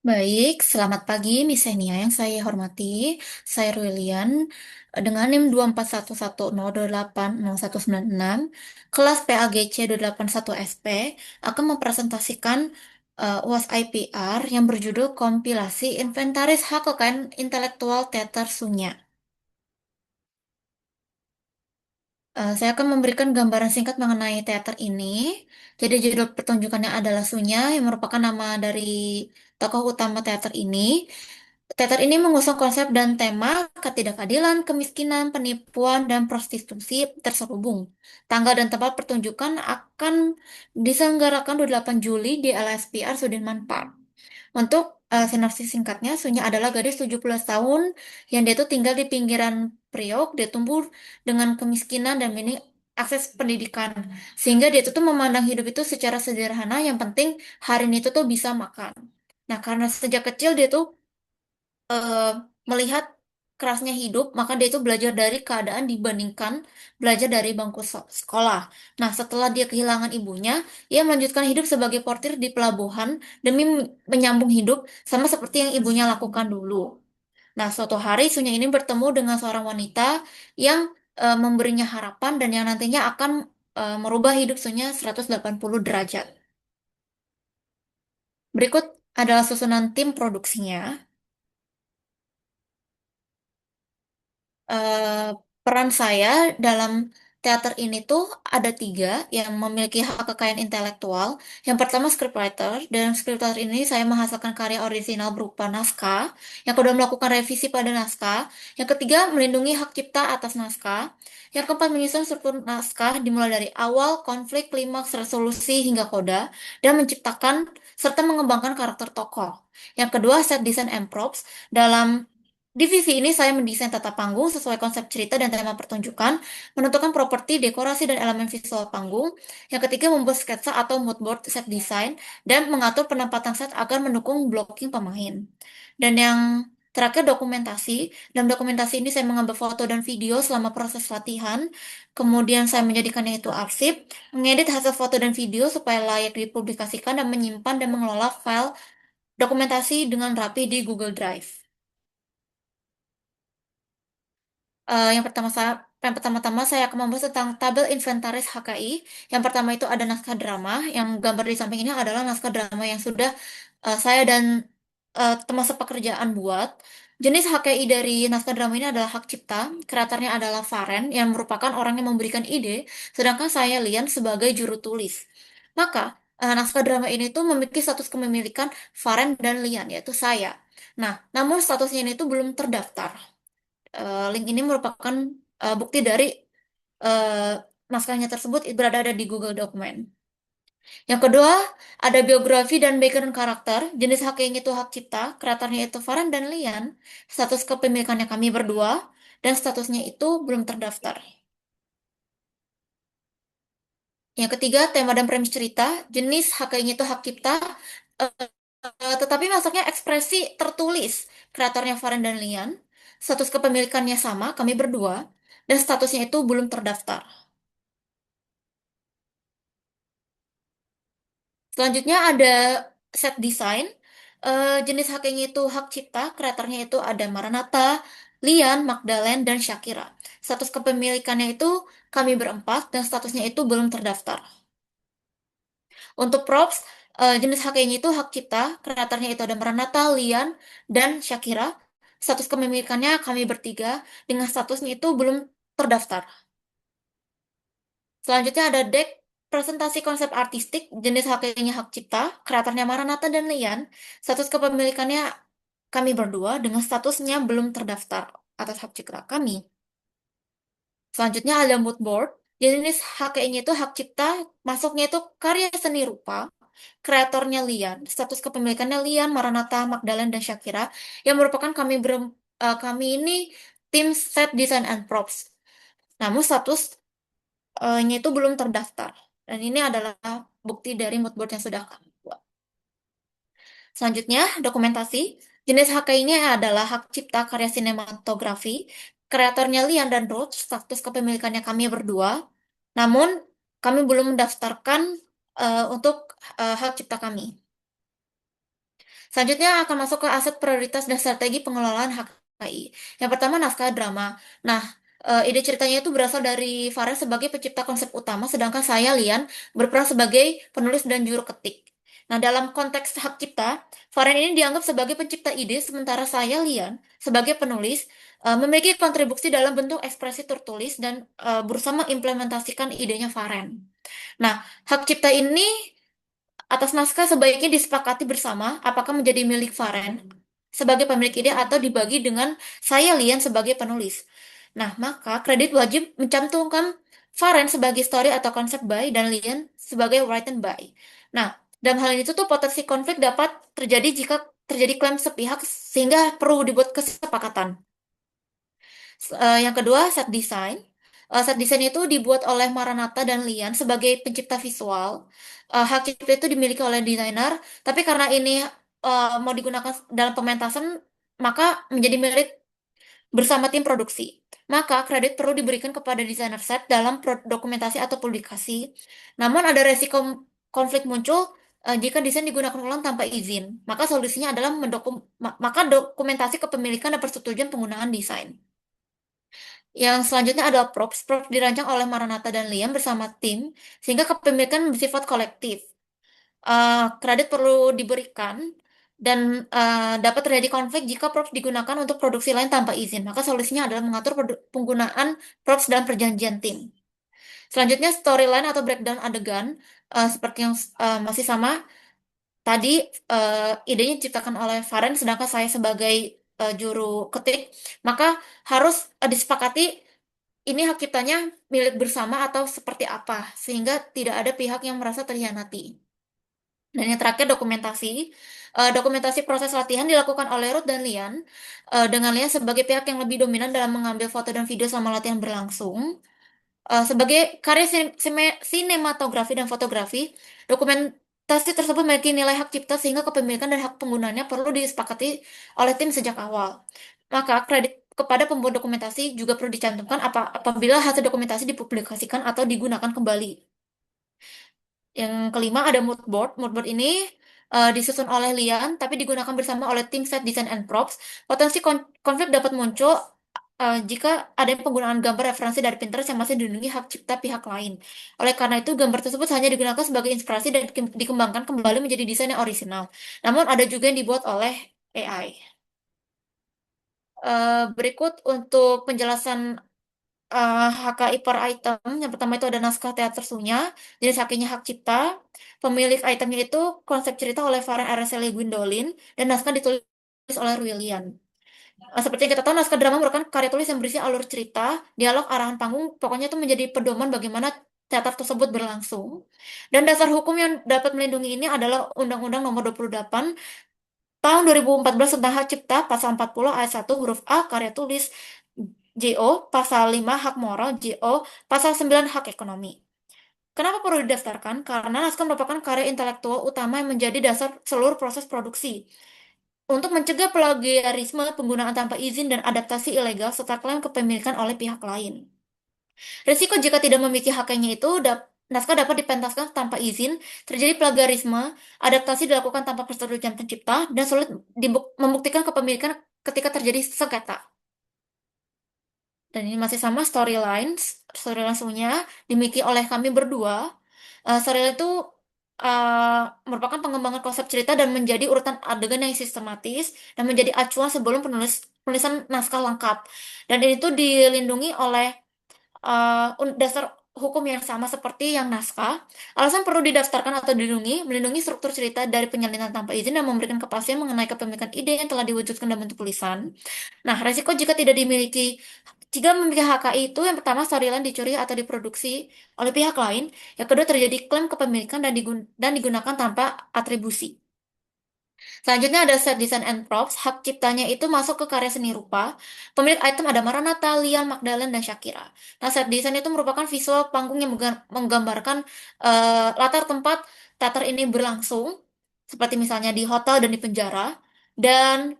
Baik, selamat pagi Miss Senia yang saya hormati. Saya Ruilian dengan NIM 24110280196, kelas PAGC 281SP akan mempresentasikan UAS IPR yang berjudul Kompilasi Inventaris Hak Kekayaan Intelektual Teater Sunya. Saya akan memberikan gambaran singkat mengenai teater ini. Jadi judul pertunjukannya adalah Sunya yang merupakan nama dari tokoh utama teater ini. Teater ini mengusung konsep dan tema ketidakadilan, kemiskinan, penipuan, dan prostitusi terselubung. Tanggal dan tempat pertunjukan akan diselenggarakan 28 Juli di LSPR Sudirman Park. Untuk sinopsis singkatnya, Sunya adalah gadis 17 tahun yang dia tuh tinggal di pinggiran Priok, dia tumbuh dengan kemiskinan dan minim akses pendidikan. Sehingga dia tuh memandang hidup itu secara sederhana, yang penting hari itu tuh bisa makan. Nah, karena sejak kecil dia tuh eh, melihat kerasnya hidup, maka dia itu belajar dari keadaan dibandingkan belajar dari bangku sekolah. Nah, setelah dia kehilangan ibunya, ia melanjutkan hidup sebagai portir di pelabuhan demi menyambung hidup sama seperti yang ibunya lakukan dulu. Nah, suatu hari Sunya ini bertemu dengan seorang wanita yang memberinya harapan dan yang nantinya akan merubah hidup Sunya 180 derajat. Berikut adalah susunan tim produksinya. eh, Peran saya dalam teater ini tuh ada tiga yang memiliki hak kekayaan intelektual. Yang pertama scriptwriter, dan scriptwriter ini saya menghasilkan karya orisinal berupa naskah. Yang kedua melakukan revisi pada naskah. Yang ketiga melindungi hak cipta atas naskah. Yang keempat menyusun struktur naskah dimulai dari awal, konflik, klimaks, resolusi, hingga koda, dan menciptakan serta mengembangkan karakter tokoh. Yang kedua set design and props. Dalam divisi ini saya mendesain tata panggung sesuai konsep cerita dan tema pertunjukan, menentukan properti, dekorasi, dan elemen visual panggung. Yang ketiga membuat sketsa atau mood board set design dan mengatur penempatan set agar mendukung blocking pemain. Dan yang terakhir dokumentasi. Dalam dokumentasi ini saya mengambil foto dan video selama proses latihan. Kemudian saya menjadikannya itu arsip, mengedit hasil foto dan video supaya layak dipublikasikan dan menyimpan dan mengelola file dokumentasi dengan rapi di Google Drive. Yang pertama-tama saya akan membahas tentang tabel inventaris HKI. Yang pertama itu ada naskah drama. Yang gambar di samping ini adalah naskah drama yang sudah saya dan teman sepekerjaan buat. Jenis HKI dari naskah drama ini adalah hak cipta. Kreatornya adalah Faren yang merupakan orang yang memberikan ide, sedangkan saya Lian sebagai juru tulis. Maka naskah drama ini tuh memiliki status kepemilikan Faren dan Lian, yaitu saya. Nah, namun statusnya ini tuh belum terdaftar. Link ini merupakan bukti dari eh, naskahnya tersebut berada ada di Google Document. Yang kedua, ada biografi dan background karakter. Jenis hak yang itu hak cipta, kreatornya itu Farhan dan Lian. Status kepemilikannya kami berdua, dan statusnya itu belum terdaftar. Yang ketiga, tema dan premis cerita. Jenis hak yang itu hak cipta, eh, tetapi masuknya ekspresi tertulis. Kreatornya Farhan dan Lian. Status kepemilikannya sama, kami berdua. Dan statusnya itu belum terdaftar. Selanjutnya ada set design. Jenis haknya itu hak cipta, kreatornya itu ada Maranatha, Lian, Magdalene, dan Shakira. Status kepemilikannya itu kami berempat, dan statusnya itu belum terdaftar. Untuk props, jenis haknya itu hak cipta, kreatornya itu ada Maranatha, Lian, dan Shakira. Status kepemilikannya kami bertiga, dengan statusnya itu belum terdaftar. Selanjutnya ada deck presentasi konsep artistik, jenis haknya hak cipta, kreatornya Maranatha dan Lian, status kepemilikannya kami berdua dengan statusnya belum terdaftar atas hak cipta kami. Selanjutnya ada mood board, jenis haknya itu hak cipta, masuknya itu karya seni rupa, kreatornya Lian, status kepemilikannya Lian, Maranatha, Magdalene, dan Shakira, yang merupakan kami ini tim set design and props. Namun statusnya itu belum terdaftar. Dan ini adalah bukti dari mood board yang sudah kami buat. Selanjutnya, dokumentasi. Jenis hak ini adalah hak cipta karya sinematografi. Kreatornya Lian dan Ruth, status kepemilikannya kami berdua. Namun, kami belum mendaftarkan untuk hak cipta kami. Selanjutnya akan masuk ke aset prioritas dan strategi pengelolaan HKI. Yang pertama naskah drama. Nah, ide ceritanya itu berasal dari Farel sebagai pencipta konsep utama, sedangkan saya, Lian, berperan sebagai penulis dan juru ketik. Nah, dalam konteks hak cipta, Farel ini dianggap sebagai pencipta ide, sementara saya, Lian, sebagai penulis, memiliki kontribusi dalam bentuk ekspresi tertulis dan berusaha mengimplementasikan idenya Faren. Nah, hak cipta ini atas naskah sebaiknya disepakati bersama apakah menjadi milik Faren sebagai pemilik ide atau dibagi dengan saya Lian sebagai penulis. Nah, maka kredit wajib mencantumkan Faren sebagai story atau konsep by dan Lian sebagai written by. Nah, dalam hal ini tuh potensi konflik dapat terjadi jika terjadi klaim sepihak sehingga perlu dibuat kesepakatan. Yang kedua, set design. Set design itu dibuat oleh Maranatha dan Lian sebagai pencipta visual. Hak cipta itu dimiliki oleh desainer, tapi karena ini mau digunakan dalam pementasan, maka menjadi milik bersama tim produksi. Maka kredit perlu diberikan kepada desainer set dalam dokumentasi atau publikasi. Namun ada resiko konflik muncul jika desain digunakan ulang tanpa izin. Maka solusinya adalah maka dokumentasi kepemilikan dan persetujuan penggunaan desain. Yang selanjutnya adalah props. Props dirancang oleh Maranatha dan Liam bersama tim, sehingga kepemilikan bersifat kolektif. Kredit perlu diberikan, dan dapat terjadi konflik jika props digunakan untuk produksi lain tanpa izin. Maka solusinya adalah mengatur penggunaan props dalam perjanjian tim. Selanjutnya storyline atau breakdown adegan, seperti yang masih sama tadi, idenya diciptakan oleh Faren, sedangkan saya sebagai juru ketik, maka harus disepakati ini hak ciptanya milik bersama atau seperti apa, sehingga tidak ada pihak yang merasa terhianati. Dan yang terakhir dokumentasi. Dokumentasi proses latihan dilakukan oleh Ruth dan Lian, dengan Lian sebagai pihak yang lebih dominan dalam mengambil foto dan video selama latihan berlangsung. Sebagai karya sinematografi dan fotografi, dokumentasi tersebut memiliki nilai hak cipta sehingga kepemilikan dan hak penggunaannya perlu disepakati oleh tim sejak awal. Maka kredit kepada pembuat dokumentasi juga perlu dicantumkan apabila hasil dokumentasi dipublikasikan atau digunakan kembali. Yang kelima ada mood board. Mood board ini disusun oleh Lian, tapi digunakan bersama oleh tim set design and props. Potensi konflik dapat muncul jika ada penggunaan gambar referensi dari Pinterest yang masih dilindungi hak cipta pihak lain. Oleh karena itu, gambar tersebut hanya digunakan sebagai inspirasi dan dikembangkan kembali menjadi desain yang orisinal. Namun ada juga yang dibuat oleh AI. Berikut untuk penjelasan HKI per item. Yang pertama itu ada naskah teater Sunya, jenis hakinya hak cipta, pemilik itemnya itu konsep cerita oleh Farhan Araceli Gwendolyn, dan naskah ditulis oleh William. Seperti yang kita tahu, naskah drama merupakan karya tulis yang berisi alur cerita, dialog, arahan panggung, pokoknya itu menjadi pedoman bagaimana teater tersebut berlangsung. Dan dasar hukum yang dapat melindungi ini adalah Undang-Undang Nomor 28 Tahun 2014 tentang Hak Cipta, Pasal 40 Ayat 1 huruf A, karya tulis, JO, Pasal 5 Hak Moral, JO, Pasal 9 Hak Ekonomi. Kenapa perlu didaftarkan? Karena naskah merupakan karya intelektual utama yang menjadi dasar seluruh proses produksi. Untuk mencegah plagiarisme, penggunaan tanpa izin, dan adaptasi ilegal, serta klaim kepemilikan oleh pihak lain. Risiko jika tidak memiliki haknya itu, naskah dapat dipentaskan tanpa izin, terjadi plagiarisme, adaptasi dilakukan tanpa persetujuan pencipta, dan sulit membuktikan kepemilikan ketika terjadi sengketa. Dan ini masih sama storyline semuanya dimiliki oleh kami berdua. Storyline itu merupakan pengembangan konsep cerita dan menjadi urutan adegan yang sistematis dan menjadi acuan sebelum penulisan naskah lengkap. Dan ini tuh dilindungi oleh dasar hukum yang sama seperti yang naskah. Alasan perlu didaftarkan atau dilindungi, melindungi struktur cerita dari penyalinan tanpa izin dan memberikan kepastian mengenai kepemilikan ide yang telah diwujudkan dalam bentuk tulisan. Nah, resiko jika memiliki HKI itu, yang pertama storyline dicuri atau diproduksi oleh pihak lain, yang kedua terjadi klaim kepemilikan dan digunakan tanpa atribusi. Selanjutnya ada set design and props. Hak ciptanya itu masuk ke karya seni rupa. Pemilik item ada Maranatha, Liam, Magdalene, dan Shakira. Nah, set design itu merupakan visual panggung yang menggambarkan latar tempat teater ini berlangsung, seperti misalnya di hotel dan di penjara. Dan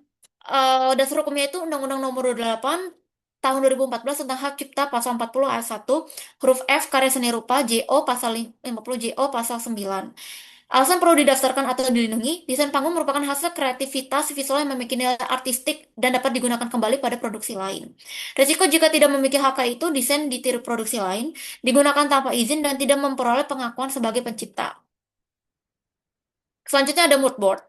dasar hukumnya itu Undang-Undang Nomor 28 Tahun 2014 tentang Hak Cipta Pasal 40 Ayat 1 huruf F karya seni rupa, JO Pasal 50, JO Pasal 9. Alasan perlu didaftarkan atau dilindungi, desain panggung merupakan hasil kreativitas visual yang memiliki nilai artistik dan dapat digunakan kembali pada produksi lain. Resiko jika tidak memiliki hak itu, desain ditiru produksi lain, digunakan tanpa izin dan tidak memperoleh pengakuan sebagai pencipta. Selanjutnya ada mood board.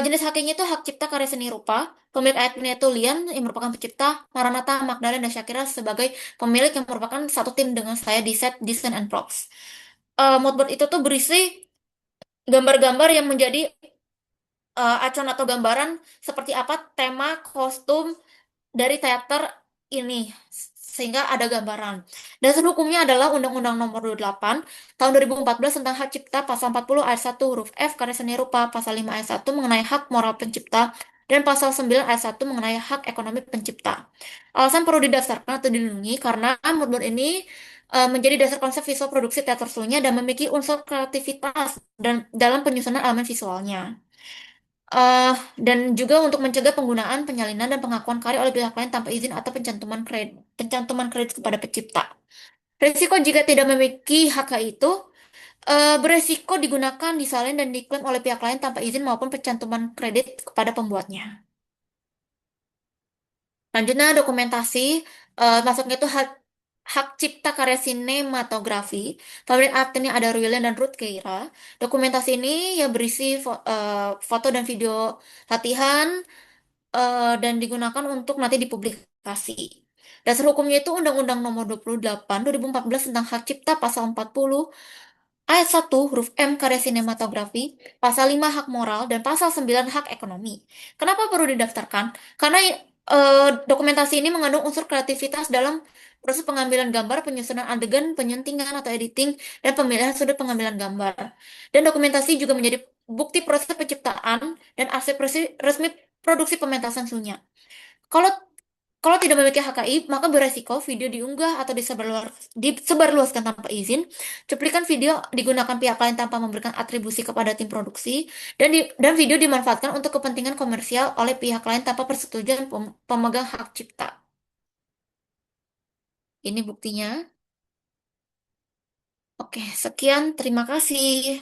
Jenis haknya itu hak cipta karya seni rupa. Pemilik ayatnya itu Lian yang merupakan pencipta, Maranatha, Magdalena, dan Shakira sebagai pemilik yang merupakan satu tim dengan saya di set Design and Props. Mood board itu tuh berisi gambar-gambar yang menjadi acuan atau gambaran seperti apa tema kostum dari teater ini sehingga ada gambaran. Dasar hukumnya adalah Undang-Undang Nomor 28 Tahun 2014 tentang Hak Cipta Pasal 40 ayat 1 huruf F karya seni rupa, Pasal 5 ayat 1 mengenai hak moral pencipta, dan Pasal 9 ayat 1 mengenai hak ekonomi pencipta. Alasan perlu didaftarkan atau dilindungi karena moodboard ini menjadi dasar konsep visual produksi teater seluruhnya dan memiliki unsur kreativitas dan dalam penyusunan elemen visualnya. Dan juga untuk mencegah penggunaan, penyalinan, dan pengakuan karya oleh pihak lain tanpa izin atau pencantuman kredit kepada pencipta. Risiko jika tidak memiliki hak itu beresiko digunakan, disalin, dan diklaim oleh pihak lain tanpa izin maupun pencantuman kredit kepada pembuatnya. Selanjutnya dokumentasi, masuknya itu hak cipta karya sinematografi. Pemilik artnya ada Ruilen dan Ruth Keira. Dokumentasi ini ya berisi foto dan video latihan dan digunakan untuk nanti dipublikasi. Dasar hukumnya itu Undang-Undang Nomor 28 2014 tentang Hak Cipta Pasal 40 Ayat 1 huruf M karya sinematografi, Pasal 5 hak moral, dan Pasal 9 hak ekonomi. Kenapa perlu didaftarkan? Karena dokumentasi ini mengandung unsur kreativitas dalam proses pengambilan gambar, penyusunan adegan, penyuntingan atau editing, dan pemilihan sudut pengambilan gambar. Dan dokumentasi juga menjadi bukti proses penciptaan dan arsip resmi produksi pementasan sunya. Kalau kalau tidak memiliki HKI, maka beresiko video diunggah atau disebarluaskan tanpa izin. Cuplikan video digunakan pihak lain tanpa memberikan atribusi kepada tim produksi, dan video dimanfaatkan untuk kepentingan komersial oleh pihak lain tanpa persetujuan pemegang hak cipta. Ini buktinya. Oke, sekian. Terima kasih.